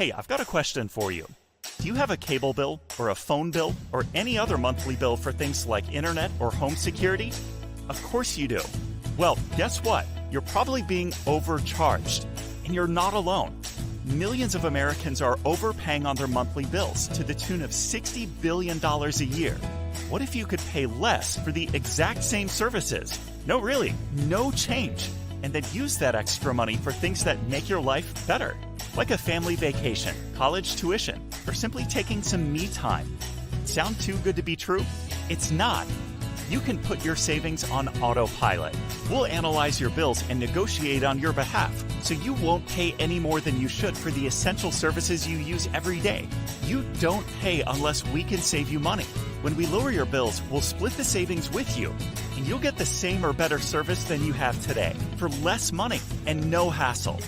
Hey, I've got a question for you. Do you have a cable bill or a phone bill or any other monthly bill for things like internet or home security? Of course you do. Well, guess what? You're probably being overcharged, and you're not alone. Millions of Americans are overpaying on their monthly bills to the tune of $60 billion a year. What if you could pay less for the exact same services? No, really, no change. And then use that extra money for things that make your life better, like a family vacation, college tuition, or simply taking some me time. Sound too good to be true? It's not. You can put your savings on autopilot. We'll analyze your bills and negotiate on your behalf, so you won't pay any more than you should for the essential services you use every day. You don't pay unless we can save you money. When we lower your bills, we'll split the savings with you, and you'll get the same or better service than you have today for less money and no hassle.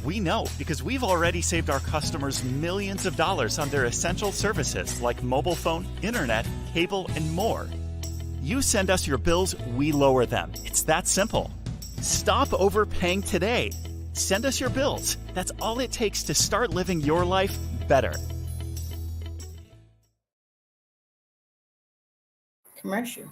We know because we've already saved our customers millions of dollars on their essential services like mobile phone, internet, cable, and more. You send us your bills, we lower them. It's that simple. Stop overpaying today. Send us your bills. That's all it takes to start living your life better. Commercial.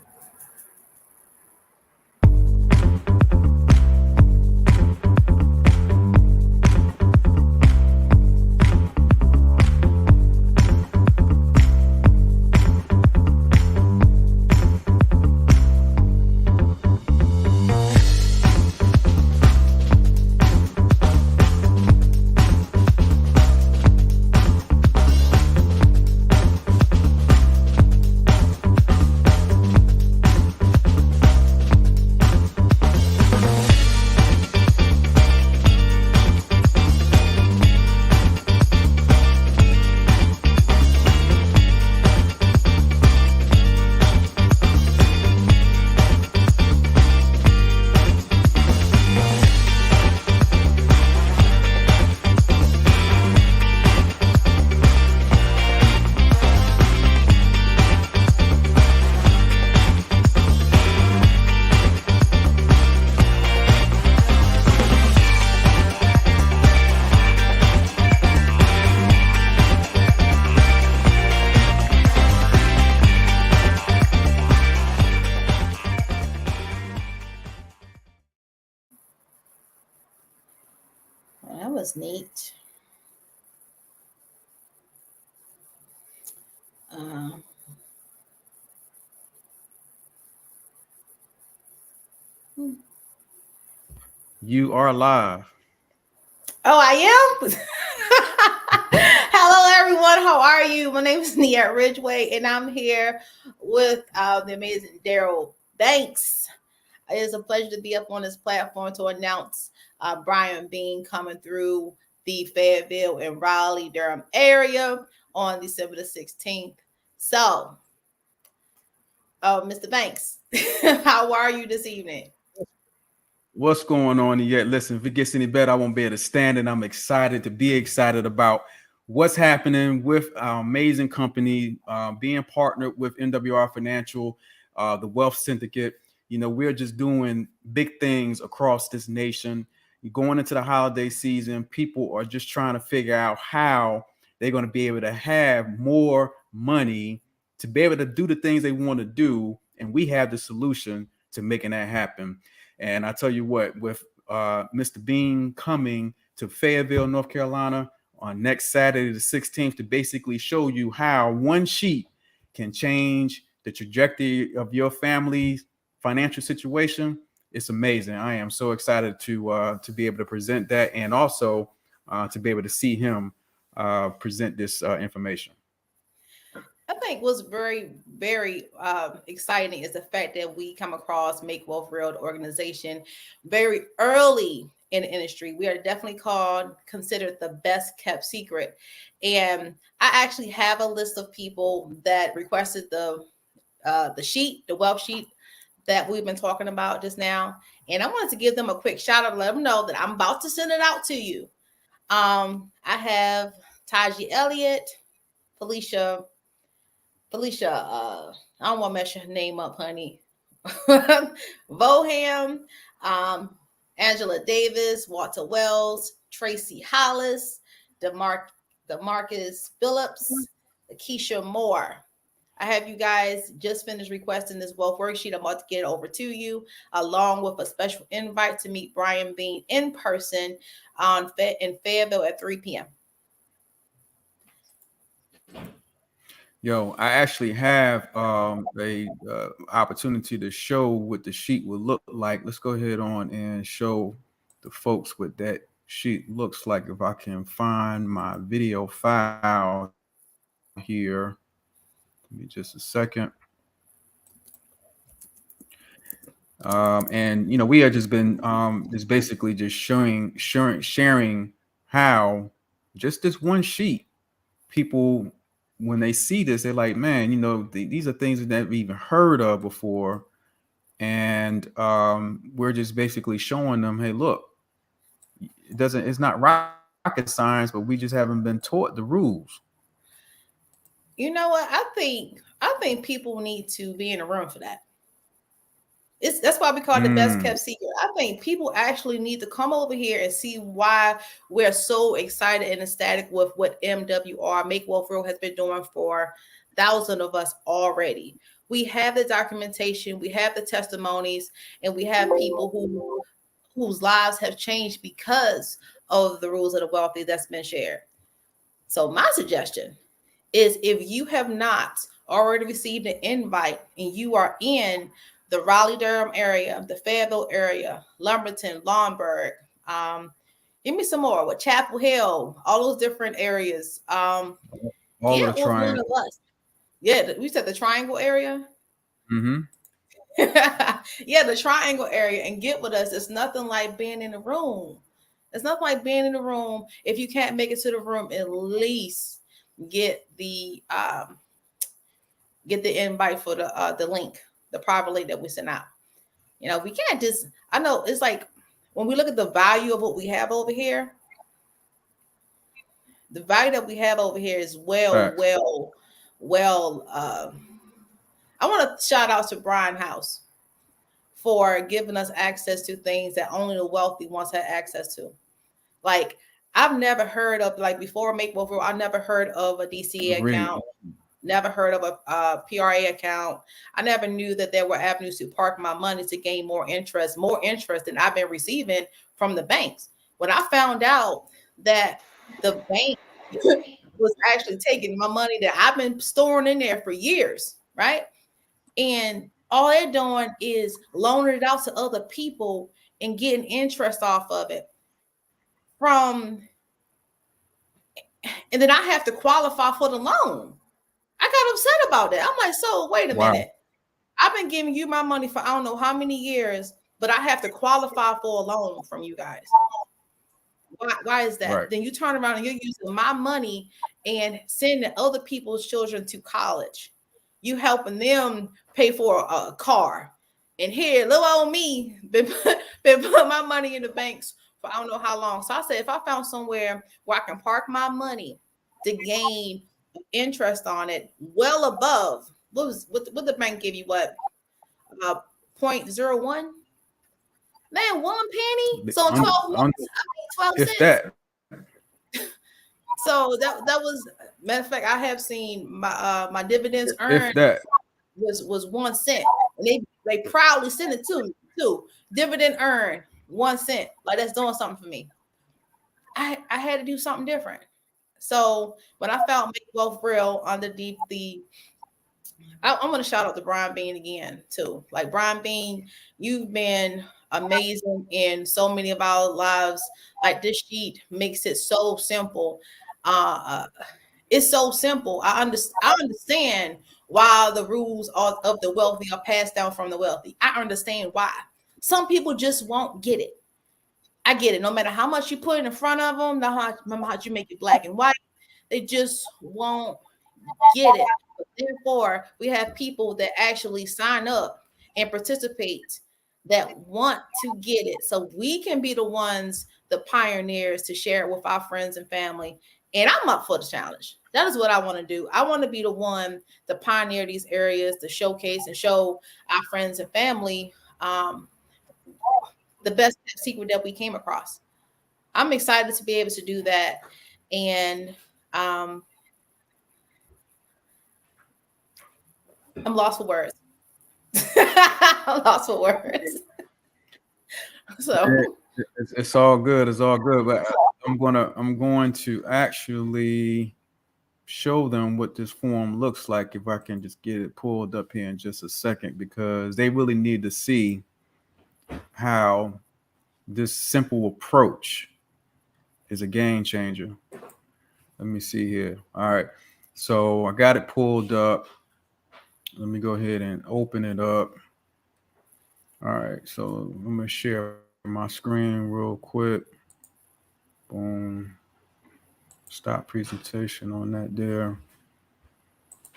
That was neat. You are live. Oh, I am? Hello, everyone. How are you? My name is Neatte Ridgeway, and I'm here with the amazing Daryl Banks. It is a pleasure to be up on this platform to announce Brian Bean coming through the Fayetteville and Raleigh-Durham area on December the 16th. So, Mr. Banks, how are you this evening? What's going on? And yet, listen, if it gets any better, I won't be able to stand it. I'm excited to be excited about what's happening with our amazing company, being partnered with NWR Financial, the Wealth Syndicate. You know, we're just doing big things across this nation. Going into the holiday season, people are just trying to figure out how they're going to be able to have more money to be able to do the things they want to do. And we have the solution to making that happen. And I tell you what, with Mr. Bean coming to Fayetteville, North Carolina on next Saturday, the 16th, to basically show you how one sheet can change the trajectory of your family's financial situation, it's amazing. I am so excited to be able to present that, and also to be able to see him present this information. I think what's very, very exciting is the fact that we come across Make Wealth Real organization very early in the industry. We are definitely considered the best kept secret. And I actually have a list of people that requested the sheet, the wealth sheet that we've been talking about just now. And I wanted to give them a quick shout out to let them know that I'm about to send it out to you. I have Taji Elliott, Felicia, I don't want to mess your name up, honey. Voham, Angela Davis, Walter Wells, Tracy Hollis, DeMarcus Phillips, Lakeisha Moore. I have you guys just finished requesting this wealth worksheet. I'm about to get it over to you, along with a special invite to meet Brian Bean in person in Fayetteville at 3 p.m. Yo, I actually have a opportunity to show what the sheet would look like. Let's go ahead on and show the folks what that sheet looks like. If I can find my video file here, give me just a second. And we have just been just basically just sharing how just this one sheet, people, when they see this, they're like, man, these are things that they've even heard of before. And we're just basically showing them, hey, look, it's not rocket science, but we just haven't been taught the rules. You know what? I think people need to be in a room for that. That's why we call it the best kept secret. I think people actually need to come over here and see why we're so excited and ecstatic with what MWR Make Wealth Real has been doing for thousands of us already. We have the documentation, we have the testimonies, and we have people whose lives have changed because of the rules of the wealthy that's been shared. So my suggestion is, if you have not already received an invite and you are in the Raleigh-Durham area, the Fayetteville area, Lumberton, Lombard, give me some more, with Chapel Hill, all those different areas. All of the triangle. One of us. Yeah, we said the triangle area. Mm-hmm. Yeah, the triangle area, and get with us. It's nothing like being in the room. It's nothing like being in the room. If you can't make it to the room, at least get the invite for the link, the private link that we sent out. We can't just, I know it's like when we look at the value of what we have over here, the value that we have over here is well. I want to shout out to Brian House for giving us access to things that only the wealthy ones have access to. Like, I've never heard of, like, before Make Wealth Real, I never heard of a DCA account. Never heard of a PRA account. I never knew that there were avenues to park my money to gain more interest than I've been receiving from the banks. When I found out that the bank was actually taking my money that I've been storing in there for years, right? And all they're doing is loaning it out to other people and getting interest off of it. And then I have to qualify for the loan. I got upset about that. I'm like, so wait a minute. I've been giving you my money for I don't know how many years, but I have to qualify for a loan from you guys. Why is that? Right. Then you turn around and you're using my money and sending other people's children to college. You helping them pay for a car. And here, little old me, been putting my money in the banks for I don't know how long. So I said, if I found somewhere where I can park my money to gain interest on it well above, what the bank give you, what, 0.01? Man, 1 penny. So 12 months, 12 cents. That. So that was, matter of fact, I have seen my dividends earned was 1 cent. And they proudly send it to me too. Dividend earned 1 cent. Like, that's doing something for me. I had to do something different. So when I found Make Wealth Real underneath I'm going to shout out to Brian Bean again too. Like, Brian Bean, you've been amazing in so many of our lives. Like, this sheet makes it so simple. It's so simple. I understand why the rules of the wealthy are passed down from the wealthy. I understand why. Some people just won't get it. I get it. No matter how much you put in front of them, no matter how you make it black and white, they just won't get it. Therefore, we have people that actually sign up and participate that want to get it. So we can be the ones, the pioneers, to share it with our friends and family. And I'm up for the challenge. That is what I want to do. I want to be the one to pioneer these areas, to showcase and show our friends and family the best secret that we came across. I'm excited to be able to do that. And I'm lost for words. I'm lost for words. So it's all good. It's all good. But I'm going to actually show them what this form looks like, if I can just get it pulled up here in just a second, because they really need to see how this simple approach is a game changer. Let me see here. All right. So I got it pulled up. Let me go ahead and open it up. All right. So I'm going to share my screen real quick. Boom. Stop presentation on that there.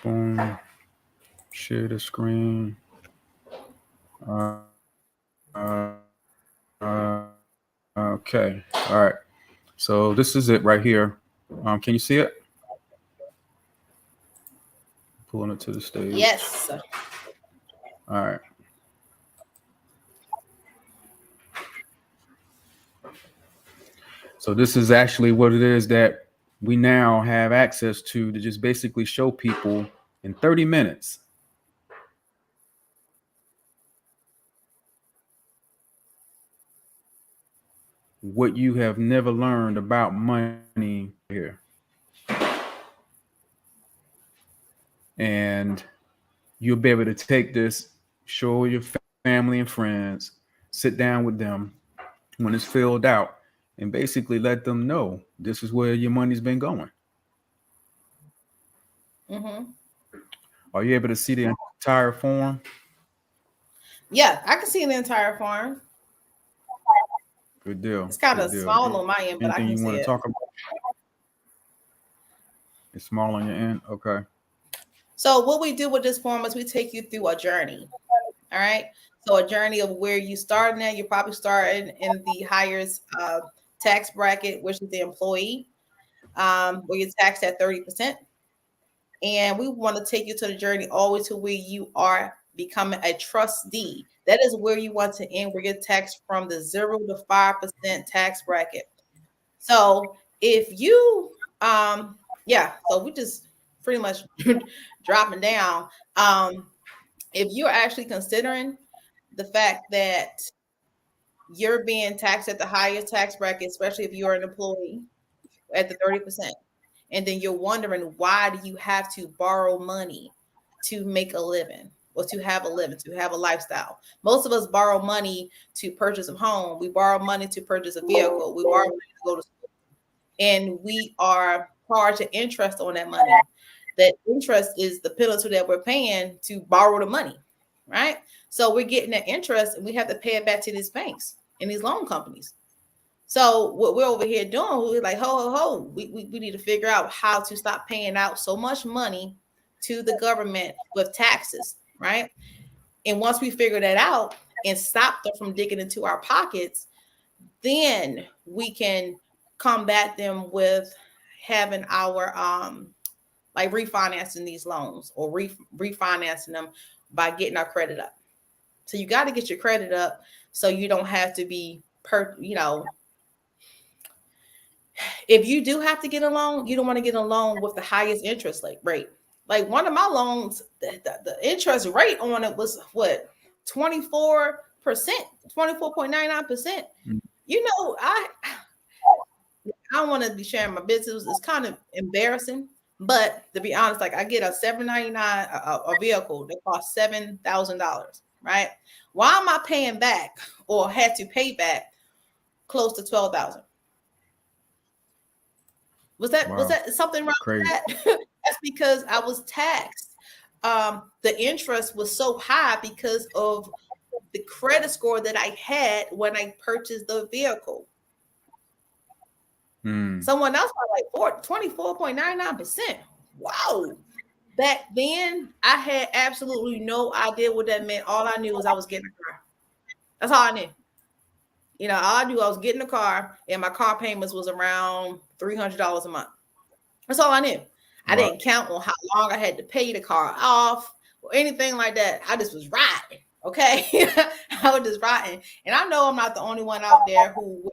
Boom. Share the screen. Okay. All right. So this is it right here. Can you see it? Pulling it to the stage. yes. All right. So this is actually what it is that we now have access to just basically show people in 30 minutes what you have never learned about money here. And you'll be able to take this, show your family and friends, sit down with them when it's filled out, and basically let them know this is where your money's been going. Mm-hmm. Are you able to see the entire form? Yeah, I can see the entire form. Good deal. It's kind Good of deal. small on my end, but I Anything can you see want to it. talk about? It's small on your end? Okay. So what we do with this form is we take you through a journey. All right. So a journey of where you starting at. You're probably starting in the highest tax bracket, which is the employee, where you're taxed at 30%. And we want to take you to the journey all the way to where you are becoming a trustee. That is where you want to end, where you're taxed from the 0 to 5% tax bracket. So if you, so we just pretty much dropping down. If you're actually considering the fact that you're being taxed at the highest tax bracket, especially if you're an employee at the 30%, and then you're wondering, why do you have to borrow money to make a living or to have a living, to have a lifestyle? Most of us borrow money to purchase a home. We borrow money to purchase a vehicle. We borrow money to go to school. And we are charged an interest on that money. That interest is the penalty that we're paying to borrow the money, right? So we're getting that interest and we have to pay it back to these banks and these loan companies. So what we're over here doing, we're like, we need to figure out how to stop paying out so much money to the government with taxes, right? And once we figure that out and stop them from digging into our pockets, then we can combat them with having our like refinancing these loans or refinancing them by getting our credit up. So you got to get your credit up so you don't have to be if you do have to get a loan, you don't want to get a loan with the highest interest rate. Like one of my loans, the interest rate on it was what, 24%, 24.99%. You know, I don't want to be sharing my business. It's kind of embarrassing, but to be honest, like I get a $799 a vehicle that costs $7,000, right? Why am I paying back or had to pay back close to $12,000? Was that something wrong with that? That's because I was taxed. The interest was so high because of the credit score that I had when I purchased the vehicle. Someone else was like 24.99%. Wow. Back then, I had absolutely no idea what that meant. All I knew was I was getting a car. That's all I knew. You know, all I knew I was getting a car, and my car payments was around $300 a month. That's all I knew. I didn't count on how long I had to pay the car off or anything like that. I just was riding. Okay. I was just riding. And I know I'm not the only one out there who.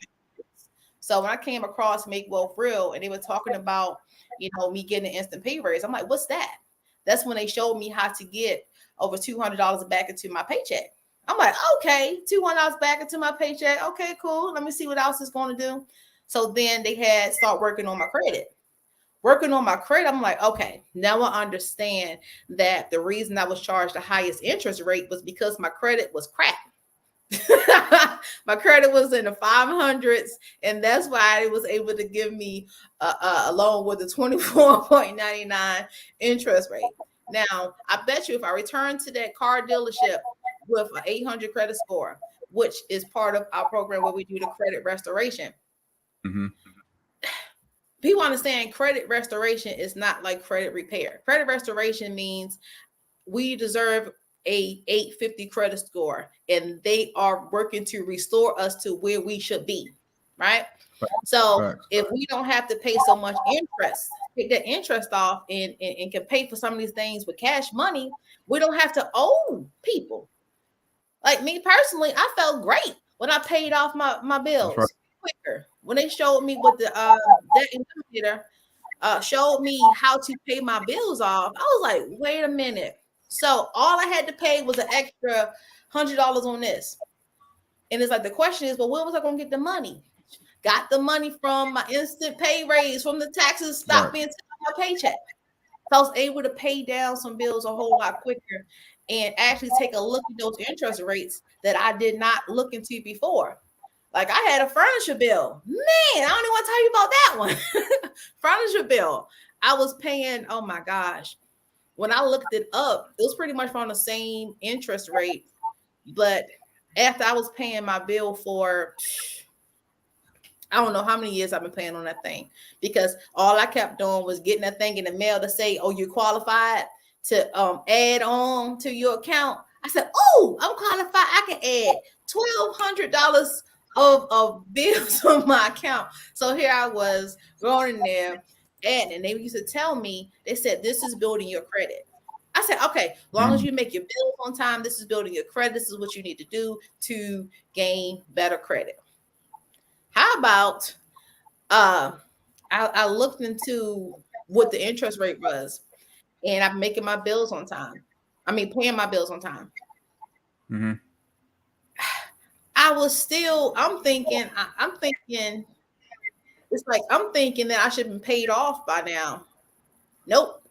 So when I came across Make Wealth Real and they were talking about, me getting an instant pay raise, I'm like, what's that? That's when they showed me how to get over $200 back into my paycheck. I'm like, okay, $200 back into my paycheck. Okay, cool. Let me see what else it's going to do. So then they had start working on my credit. Working on my credit, I'm like, okay, now I understand that the reason I was charged the highest interest rate was because my credit was crap. My credit was in the 500s, and that's why it was able to give me a loan with a 24.99 interest rate. Now, I bet you if I return to that car dealership with an 800 credit score, which is part of our program where we do the credit restoration, people understand credit restoration is not like credit repair. Credit restoration means we deserve a 850 credit score, and they are working to restore us to where we should be, right? So if we don't have to pay so much interest, take that interest off and can pay for some of these things with cash money, we don't have to owe people. Like me personally, I felt great when I paid off my bills quicker. When they showed me what the debt eliminator showed me how to pay my bills off, I was like, wait a minute. So all I had to pay was an extra $100 on this. And it's like, the question is, well, where was I going to get the money? Got the money from my instant pay raise, from the taxes stopped being taken off my paycheck. So I was able to pay down some bills a whole lot quicker and actually take a look at those interest rates that I did not look into before. Like I had a furniture bill. Man, I don't even want to tell you about that one. Furniture bill. I was paying, oh my gosh. When I looked it up, it was pretty much on the same interest rate. But after I was paying my bill for, I don't know how many years I've been paying on that thing, because all I kept doing was getting that thing in the mail to say, oh, you're qualified to add on to your account. I said, oh, I'm qualified. I can add $1,200 of bills on my account. So here I was going in there, and they used to tell me, they said, this is building your credit. I said, okay, as long as you make your bills on time, this is building your credit. This is what you need to do to gain better credit. How about I looked into what the interest rate was, and I'm making my bills on time. I mean, paying my bills on time. I'm thinking, it's like, I'm thinking that I should have been paid off by now. Nope.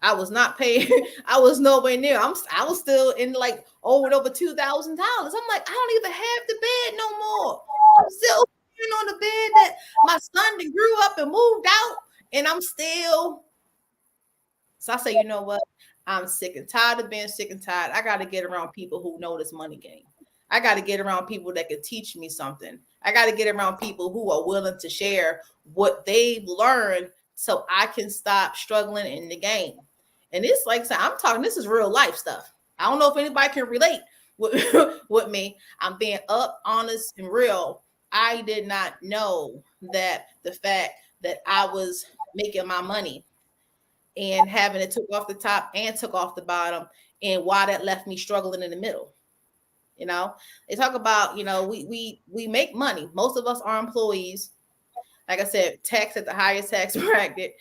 I was not paid. I was nowhere near. I was still in like over $2,000. I'm like, I don't even have the bed no more. I'm still on the bed that my son grew up and moved out, and I'm still. So I say, you know what? I'm sick and tired of being sick and tired. I got to get around people who know this money game. I got to get around people that can teach me something. I got to get around people who are willing to share what they've learned so I can stop struggling in the game. And it's like, so I'm talking, this is real life stuff. I don't know if anybody can relate with me. I'm being up, honest, and real. I did not know that the fact that I was making my money and having it took off the top and took off the bottom, and why that left me struggling in the middle. You know, they talk about, we make money. Most of us are employees. Like I said, tax at the highest tax bracket,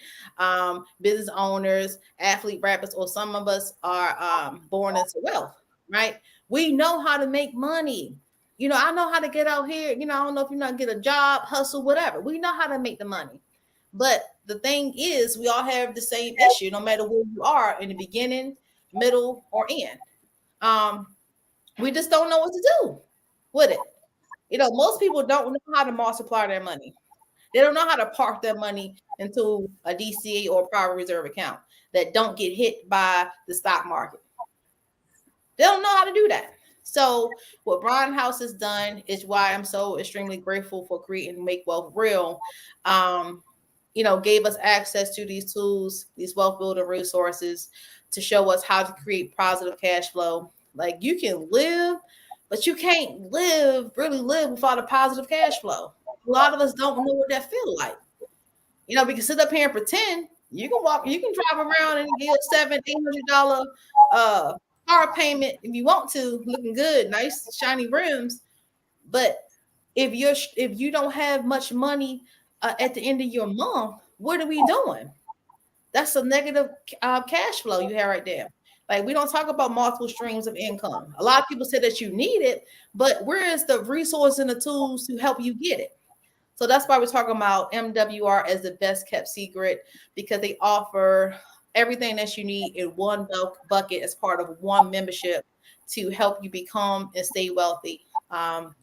business owners, athlete, rappers, or some of us are born into wealth, right? We know how to make money. I know how to get out here. I don't know if you're not get a job, hustle, whatever. We know how to make the money. But the thing is, we all have the same issue, no matter where you are in the beginning, middle, or end. We just don't know what to do with it. Most people don't know how to multiply their money. They don't know how to park their money into a DCA or a private reserve account that don't get hit by the stock market. They don't know how to do that. So what Brian House has done is why I'm so extremely grateful for creating Make Wealth Real. Gave us access to these tools, these wealth building resources to show us how to create positive cash flow. Like, you can live, but you can't really live without a positive cash flow. A lot of us don't know what that feels like. We can sit up here and pretend. You can drive around and get $700-$800 car payment if you want to, looking good, nice shiny rims. But if you don't have much money at the end of your month, what are we doing? That's a negative cash flow you have right there. Like, we don't talk about multiple streams of income. A lot of people say that you need it, but where is the resource and the tools to help you get it? So that's why we're talking about MWR as the best kept secret, because they offer everything that you need in one bucket as part of one membership to help you become and stay wealthy. And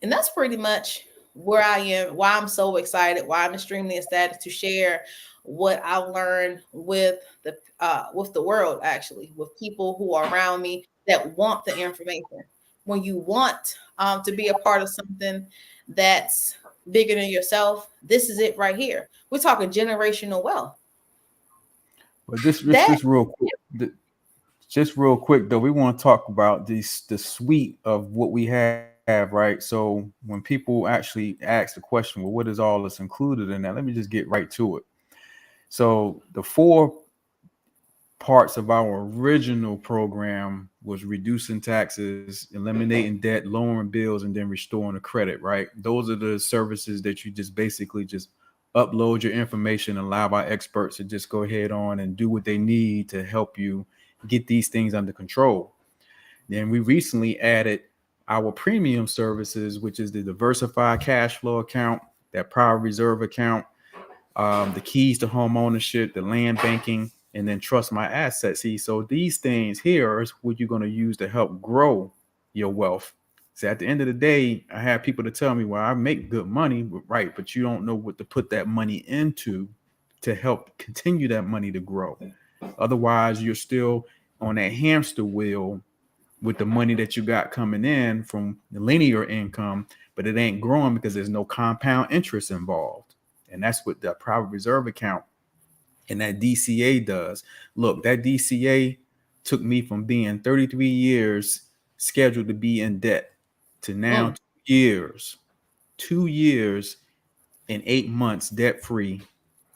that's pretty much where I am, why I'm so excited, why I'm extremely ecstatic to share what I learned with the world, actually, with people who are around me that want the information. When you want to be a part of something that's bigger than yourself, this is it right here. We're talking generational wealth. But just That just real quick though, we want to talk about the suite of what we have, right? So when people actually ask the question, well, what is all that's included in that? Let me just get right to it. So the four parts of our original program was reducing taxes, eliminating debt, lowering bills, and then restoring the credit, right? Those are the services that you just basically just upload your information, allow our experts to just go ahead on and do what they need to help you get these things under control. Then we recently added our premium services, which is the diversified cash flow account, that private reserve account, the keys to home ownership, the land banking, and then trust my assets. See, so these things here is what you're going to use to help grow your wealth. So at the end of the day, I have people to tell me, well, I make good money, right? But you don't know what to put that money into to help continue that money to grow. Otherwise, you're still on that hamster wheel with the money that you got coming in from the linear income, but it ain't growing because there's no compound interest involved. And that's what the private reserve account and that DCA does. Look, that DCA took me from being 33 years scheduled to be in debt to now 2 years and 8 months debt free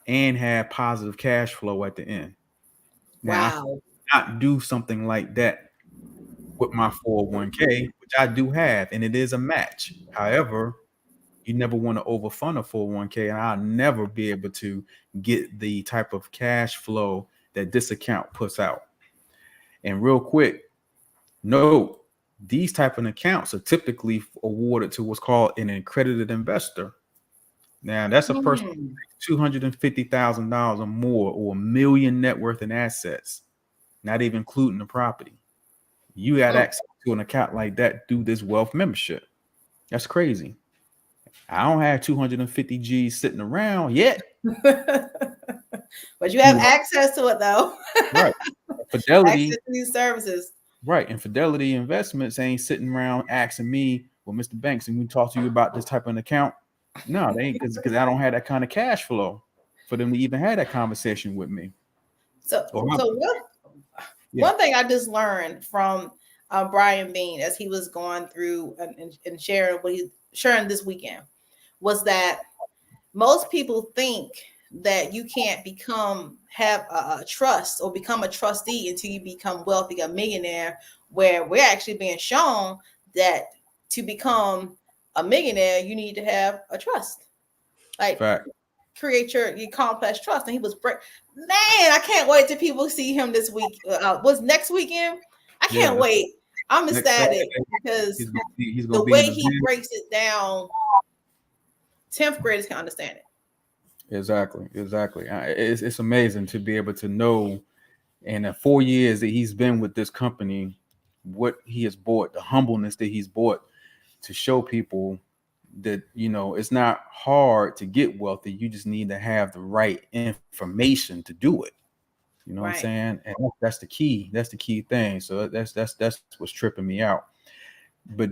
and have positive cash flow at the end. Now, wow. I cannot do something like that with my 401k, which I do have, and it is a match. However, you never want to overfund a 401k, and I'll never be able to get the type of cash flow that this account puts out. And real quick, note, these type of accounts are typically awarded to what's called an accredited investor. Now, that's a person $250,000 or more, or $1 million net worth in assets, not even including the property. You got access to an account like that through this wealth membership. That's crazy. I don't have 250 G's sitting around yet. But you have access to it, though. Right. Fidelity. Access to these services. Right. And Fidelity Investments ain't sitting around asking me, well, Mr. Banks, and we talk to you about this type of an account. No, they ain't, because I don't have that kind of cash flow for them to even have that conversation with me. So one thing I just learned from Brian Bean as he was going through and sharing what he's sharing this weekend was that most people think that you can't have a trust or become a trustee until you become wealthy, a millionaire, where we're actually being shown that to become a millionaire, you need to have a trust. Like, fact. Create your complex trust. And he was man, I can't wait till people see him this week. What's next weekend? I can't wait. I'm ecstatic because he's the way he breaks it down, 10th graders can understand it. Exactly. It's amazing to be able to know in the 4 years that he's been with this company, what he has bought, the humbleness that he's bought to show people that, you know, it's not hard to get wealthy. You just need to have the right information to do it. You know what I'm saying? And that's the key. That's the key thing. So that's what's tripping me out. But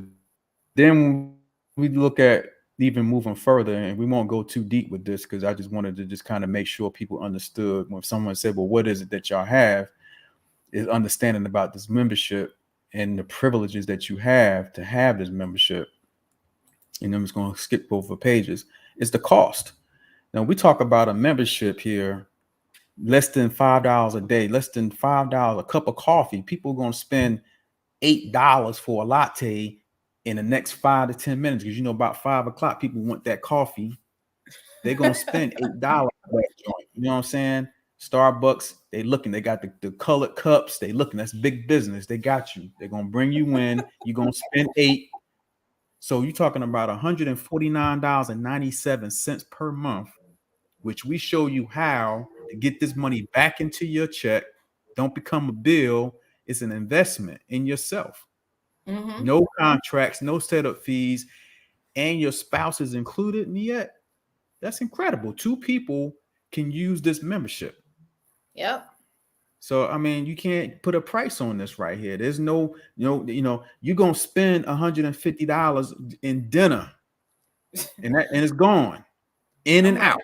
then we look at even moving further, and we won't go too deep with this because I just wanted to just kind of make sure people understood when someone said, well, what is it that y'all have? Is understanding about this membership and the privileges that you have to have this membership. And I'm just going to skip over pages. It's the cost. Now we talk about a membership here, less than $5 a day, less than $5 a cup of coffee. People are going to spend $8 for a latte in the next 5 to 10 minutes, because about 5 o'clock, people want that coffee. They're gonna spend $8 for that joint. You know what I'm saying? Starbucks, they looking, they got the colored cups, they looking, that's big business. They got you. They're gonna bring you in, you're gonna spend 8. So you're talking about $149.97 per month, which we show you how to get this money back into your check. Don't become a bill. It's an investment in yourself. Mm-hmm. No contracts, no setup fees, and your spouse is included. And yet, that's incredible. 2 people can use this membership. Yep. So I mean, you can't put a price on this right here. There's no, you're gonna spend $150 in dinner, and it's gone in and out.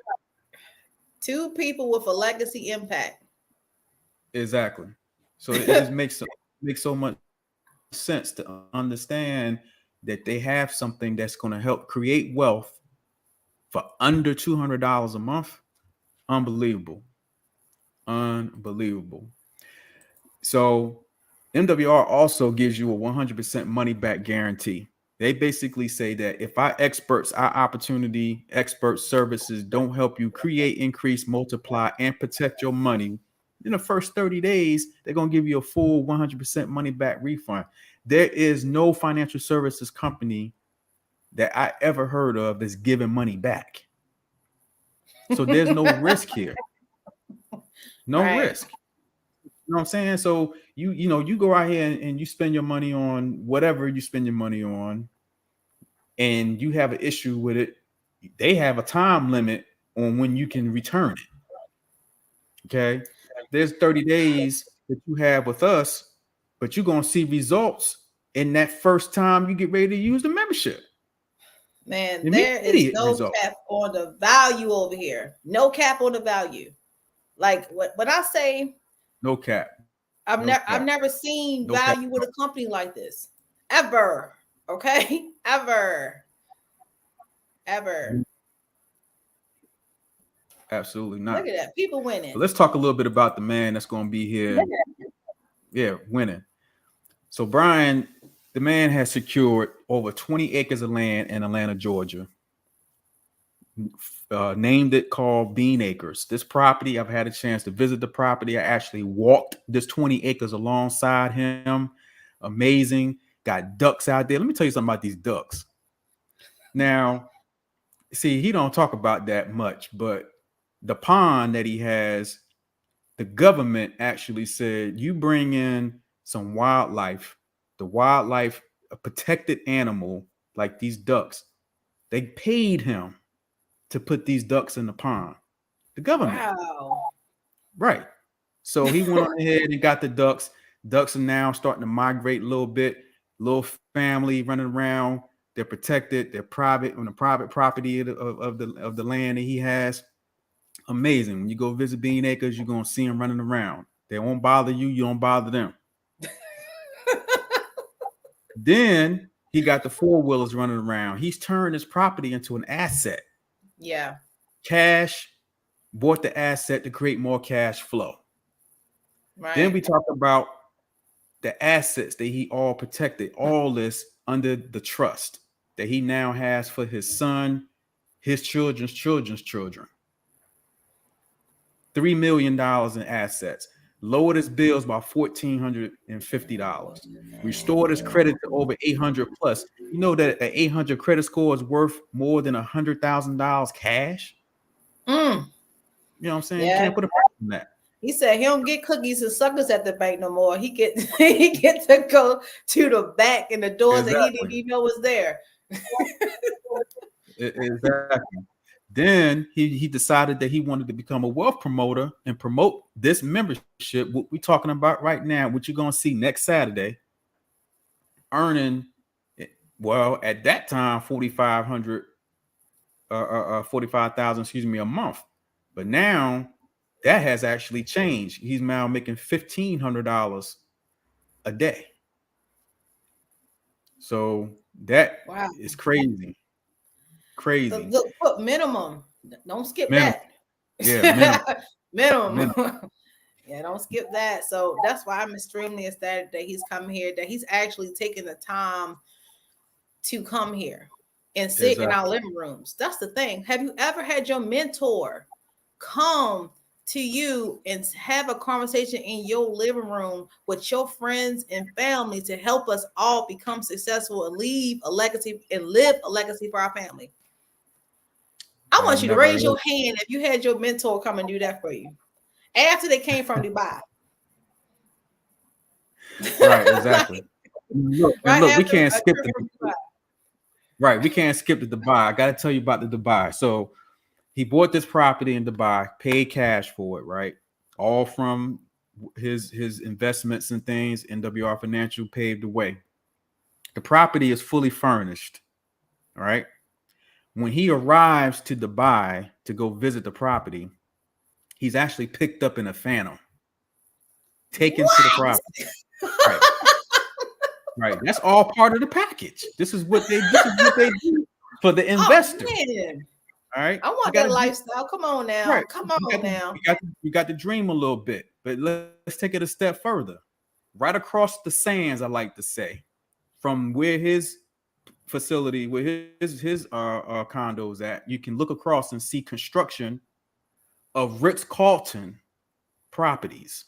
2 people with a legacy impact. Exactly. So it just makes so much sense to understand that they have something that's going to help create wealth for under $200 a month. Unbelievable. So MWR also gives you a 100% money back guarantee. They basically say that if our opportunity expert services don't help you create, increase, multiply, and protect your money, in the first 30 days, they're going to give you a full 100% money back refund. There is no financial services company that I ever heard of that's giving money back. So there's no risk here. No risk. You know what I'm saying? So you go out here and you spend your money on whatever you spend your money on, and you have an issue with it. They have a time limit on when you can return it. Okay. There's 30 days that you have with us, but you're going to see results in that first time you get ready to use the membership. Man, there is no cap on the value over here. No cap on the value. Like when I say no cap, I've never seen value with a company like this ever. Okay, ever. Absolutely not. Look at that, people winning. But let's talk a little bit about the man that's going to be here. Yeah, winning. So Brian, the man has secured over 20 acres of land in Atlanta, Georgia. Named it called Bean Acres. This property, I've had a chance to visit the property. I actually walked this 20 acres alongside him. Amazing. Got ducks out there. Let me tell you something about these ducks. Now, see, he don't talk about that much, but the pond that he has, the government actually said, you bring in some wildlife, a protected animal like these ducks. They paid him to put these ducks in the pond. The government. Wow. Right. So he went on ahead and got the ducks. Ducks are now starting to migrate a little bit. Little family running around. They're protected. They're private on the private property of the land that he has. Amazing. When you go visit Bean Acres, you're going to see them running around. They won't bother you. You don't bother them. Then he got the 4-wheelers running around. He's turned his property into an asset. Yeah. Cash, bought the asset to create more cash flow. Right. Then we talk about the assets that he all protected, all this under the trust that he now has for his son, his children's children. $3 million in assets. Lowered his bills by $1,450. Restored his credit to over 800 plus. You know that an 800 credit score is worth more than $100,000 cash. You know what I'm saying? Yeah. You can't put a price on that. He said he don't get cookies and suckers at the bank no more. He get to go to the back and the doors that he didn't even know was there. Exactly. Then he decided that he wanted to become a wealth promoter and promote this membership. What we're talking about right now, what you're going to see next Saturday, earning, well, at that time, 45,000, a month. But now that has actually changed. He's now making $1,500 a day. So that is crazy. Crazy. Put minimum. Don't skip minimum. that. Yeah, minimum. Yeah, don't skip that. So that's why I'm extremely ecstatic that he's coming here, that he's actually taking the time to come here and sit in our living rooms. That's the thing. Have you ever had your mentor come to you and have a conversation in your living room with your friends and family to help us all become successful and leave a legacy and live a legacy for our family? I want you to raise your hand if you had your mentor come and do that for you after they came from Dubai. Right, exactly. Look, we can't skip the right. We can't skip the Dubai. I got to tell you about the Dubai. So he bought this property in Dubai, paid cash for it, right? All from his investments and things. NWR Financial paved the way. The property is fully furnished, all right? When he arrives to Dubai to go visit the property, he's actually picked up in a Phantom, taken to the property. Right. Right. That's all part of the package. This is what they do for the investor. All right. I want that lifestyle. Come on now. Right. Come on now. We got to dream a little bit, but let's take it a step further. Right across the sands, I like to say, from where his facility, where his condos at, you can look across and see construction of Ritz-Carlton properties.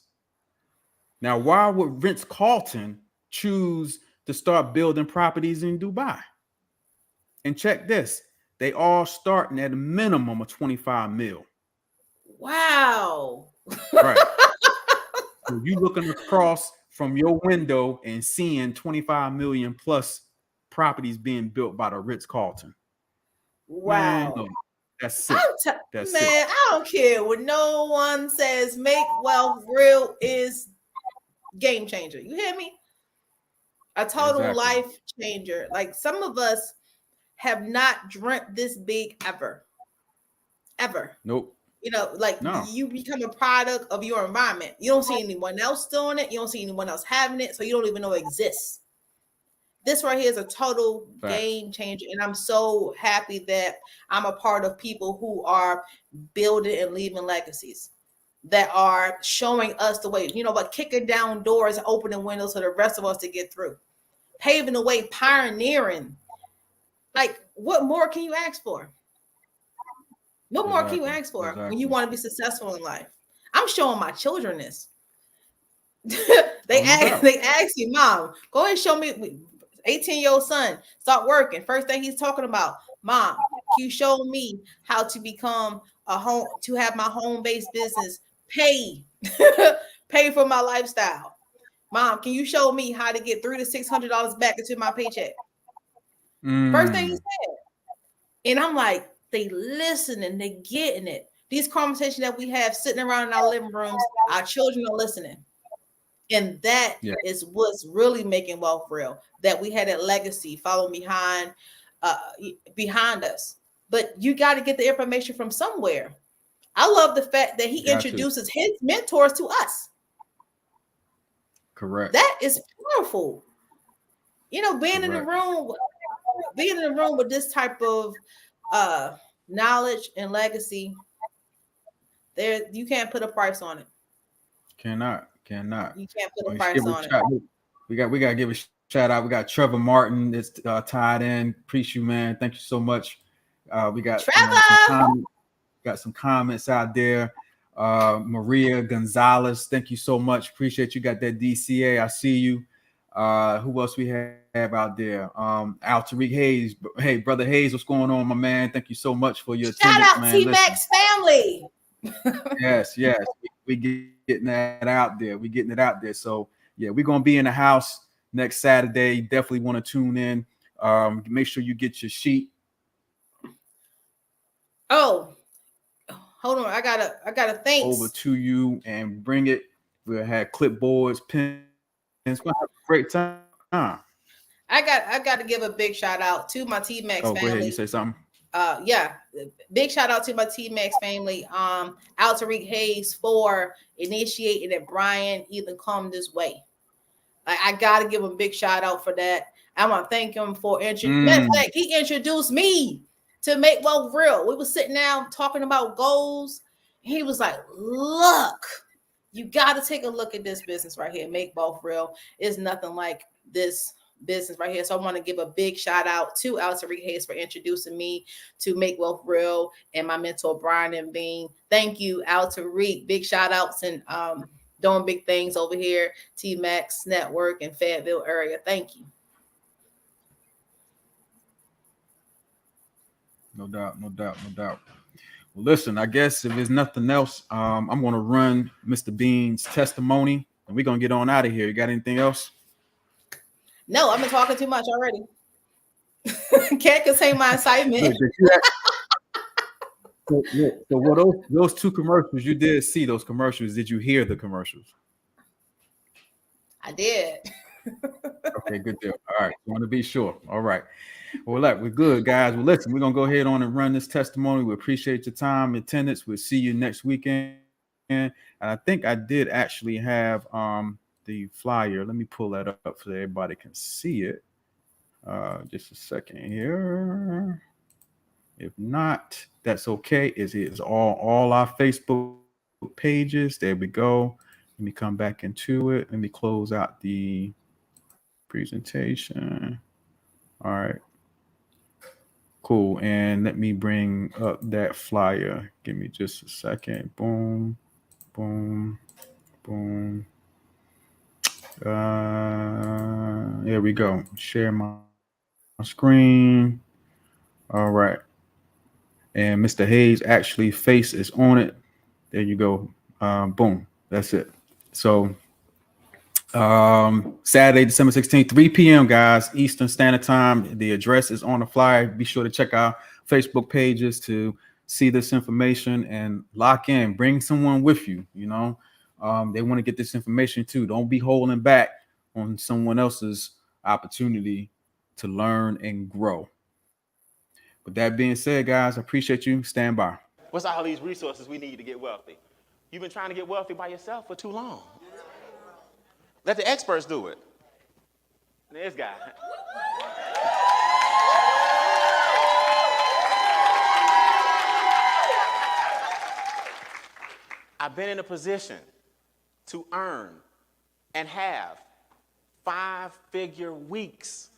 Now, why would Ritz-Carlton choose to start building properties in Dubai? And check this, they all starting at a minimum of 25 mil. Wow. Right. So you looking across from your window and seeing 25 million plus properties being built by the Ritz-Carlton. Wow. Man, that's sick. Man, I don't care what no one says. Make Wealth Real is game changer. You hear me? A total life changer. Like, some of us have not dreamt this big ever. Nope. You know, like, you become a product of your environment. You don't see anyone else doing it. You don't see anyone else having it. So you don't even know it exists. This right here is a total game changer. And I'm so happy that I'm a part of people who are building and leaving legacies, that are showing us the way, you know, but kicking down doors and opening windows for the rest of us to get through, paving the way, pioneering. Like, what more can you ask for? What more can you ask for when you want to be successful in life? I'm showing my children this. They ask you, Mom, go ahead and show me. 18-year-old son, start working. First thing he's talking about, Mom, can you show me how to become to have my home-based business pay for my lifestyle? Mom, can you show me how to get $300 to $600 back into my paycheck? First thing he said. And I'm like, they listening, they getting it. These conversations that we have sitting around in our living rooms, our children are listening. And that is what's really making wealth real, that we had a legacy following behind us. But you got to get the information from somewhere. I love the fact that he introduces his mentors to us. Correct. That is powerful. You know, being in the room with this type of knowledge and legacy, you can't put a price on it. Cannot. You can't put a price on it. We got to give a shout out. We got Trevor Martin that's tied in. Appreciate you, man. Thank you so much. We got some comments out there. Maria Gonzalez, thank you so much. Appreciate you. Got that DCA. I see you. Who else we have out there? Al Tariq Hayes. Hey, brother Hayes, what's going on, my man? Thank you so much for your shout out, man. T-Max family. Yes. We getting that out there. We getting it out there. So yeah, we're gonna be in the house next Saturday. Definitely want to tune in. Make sure you get your sheet. Oh, hold on. I gotta thanks over to you and bring it. We'll have clipboards, pens. We'll have a great time. I got to give a big shout out to my T-Max family. Go ahead. You say something. Big shout out to my T-Max family. Al Tariq Hayes for initiating that Brian even come this way. I gotta give him a big shout out for that. I want to thank him for he introduced me to Make Wealth Real. We were sitting down talking about goals. He was like, "Look, you got to take a look at this business right here. Make Wealth Real is nothing like this business right here. So I want to give a big shout out to Alta Hayes for introducing me to Make Wealth Real and my mentor, Brian and Bean. Thank you, Alta. Big shout outs and doing big things over here, T-Max Network and Fayetteville area. Thank you. No doubt, no doubt, no doubt. Well, listen, I guess if there's nothing else, I'm going to run Mr. Bean's testimony, and we're going to get on out of here. You got anything else? No, I've been talking too much already. Can't contain my excitement. So what those two commercials, you did see those commercials. Did you hear the commercials? I did. Okay, good deal. All right, want to be sure. All right. Well, we're good, guys. Well, listen, we're going to go ahead on and run this testimony. We appreciate your time and attendance. We'll see you next weekend. And I think I did actually have the flyer. Let me pull that up so everybody can see it. Just a second here. If not, that's okay. It's all our Facebook pages. There we go. Let me come back into it. Let me close out the presentation. All right. Cool. And let me bring up that flyer. Give me just a second. Boom, boom, boom. There we go. Share my screen. All right. And Mr. Hayes actually face is on it. There you go. Boom. That's it. So Saturday, December 16th, 3 p.m., guys, Eastern Standard Time. The address is on the flyer. Be sure to check our Facebook pages to see this information and lock in. Bring someone with you. You know, they want to get this information too. Don't be holding back on someone else's opportunity to learn and grow. With that being said, guys, I appreciate you. Stand by. What's all these resources we need to get wealthy? You've been trying to get wealthy by yourself for too long. Let the experts do it. This guy. I've been in a position to earn and have 5-figure weeks.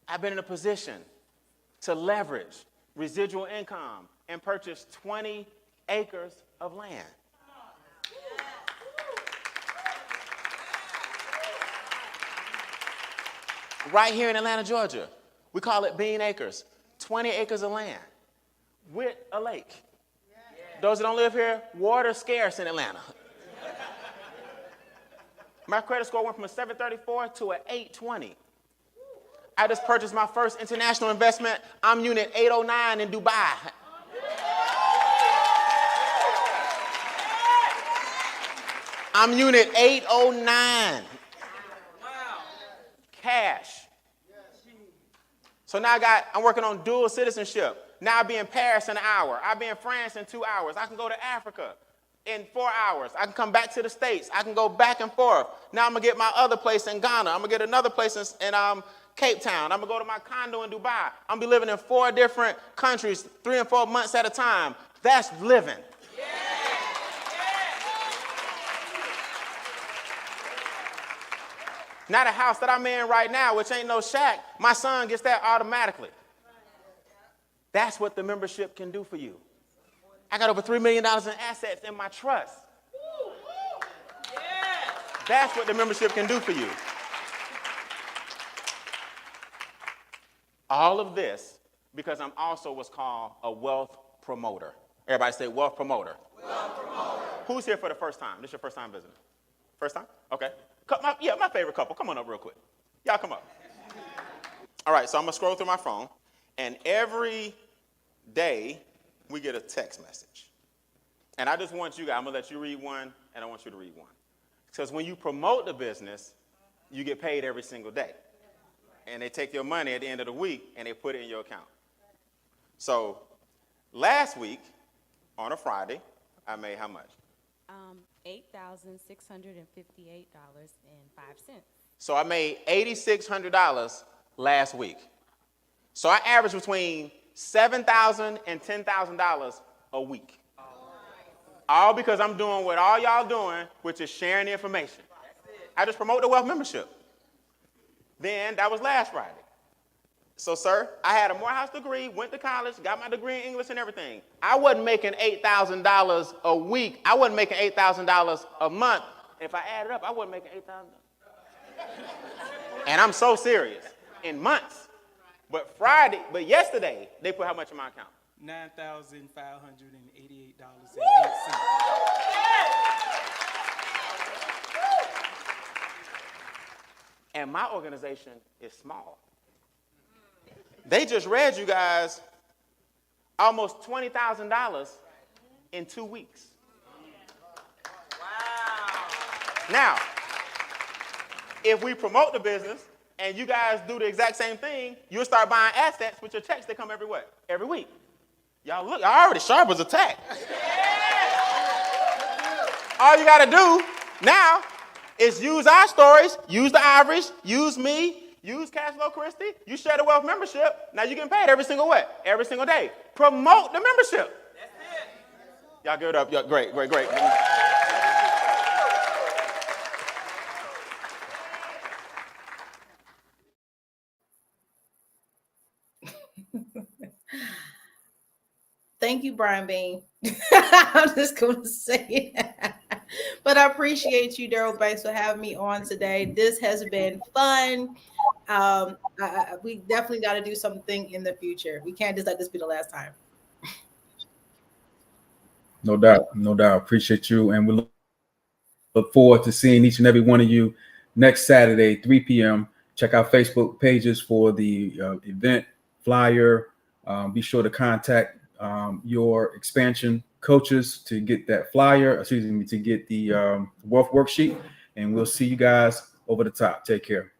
I've been in a position to leverage residual income and purchase 20 acres of land. Right here in Atlanta, Georgia. We call it Bean Acres. 20 acres of land with a lake. Those that don't live here, water's scarce in Atlanta. My credit score went from a 734 to an 820. I just purchased my first international investment. I'm unit 809 in Dubai. I'm unit 809. Cash. So now I'm working on dual citizenship. Now I'll be in Paris in an hour. I'll be in France in 2 hours. I can go to Africa in 4 hours. I can come back to the States. I can go back and forth. Now I'm going to get my other place in Ghana. I'm going to get another place in Cape Town. I'm going to go to my condo in Dubai. I'm going to be living in 4 different countries, 3 and 4 months at a time. That's living. Yeah. Now the house that I'm in right now, which ain't no shack, my son gets that automatically. That's what the membership can do for you. I got over $3 million in assets in my trust. That's what the membership can do for you. All of this because I'm also what's called a wealth promoter. Everybody say wealth promoter. Wealth promoter. Who's here for the first time? This is your first time visiting? First time? Okay. My favorite couple. Come on up real quick. Y'all come up. All right, so I'm going to scroll through my phone, and every day we get a text message. And I just want you guys, I'm going to let you read one, and I want you to read one. Because when you promote the business, you get paid every single day. And they take your money at the end of the week, and they put it in your account. So last week, on a Friday, I made how much? $8,658.05. So I made $8,600 last week. So I averaged between $7,000 and $10,000 a week. All because I'm doing what all y'all doing, which is sharing the information. I just promote the wealth membership. Then that was last Friday. So, sir, I had a Morehouse degree, went to college, got my degree in English and everything. I wasn't making $8,000 a week. I wasn't making $8,000 a month. If I added up, I wasn't making $8,000. And I'm so serious. In months. But yesterday, they put how much in my account? $9,588.08. And my organization is small. They just read you guys almost $20,000 in 2 weeks. Wow. Now, if we promote the business and you guys do the exact same thing, you'll start buying assets with your checks that come every what? Every week. Y'all look, y'all already sharp as a tack. All you got to do now is use our stories, use the Ivories, use me, use Cashflow Christie, you share the Wealth membership. Now you getting paid every single what? Every single day. Promote the membership. That's it. Y'all give it up. Y'all, great. Thank you, Brian Bean. I'm just going to say it. But I appreciate you, Daryl Banks, for having me on today. This has been fun. We definitely got to do something in the future. We can't just let this be the last time. No doubt. Appreciate you. And we look forward to seeing each and every one of you next Saturday, 3 p.m. Check out Facebook pages for the event flyer. Be sure to contact your expansion coaches to get that flyer, to get the Wealth Worksheet. And we'll see you guys over the top. Take care.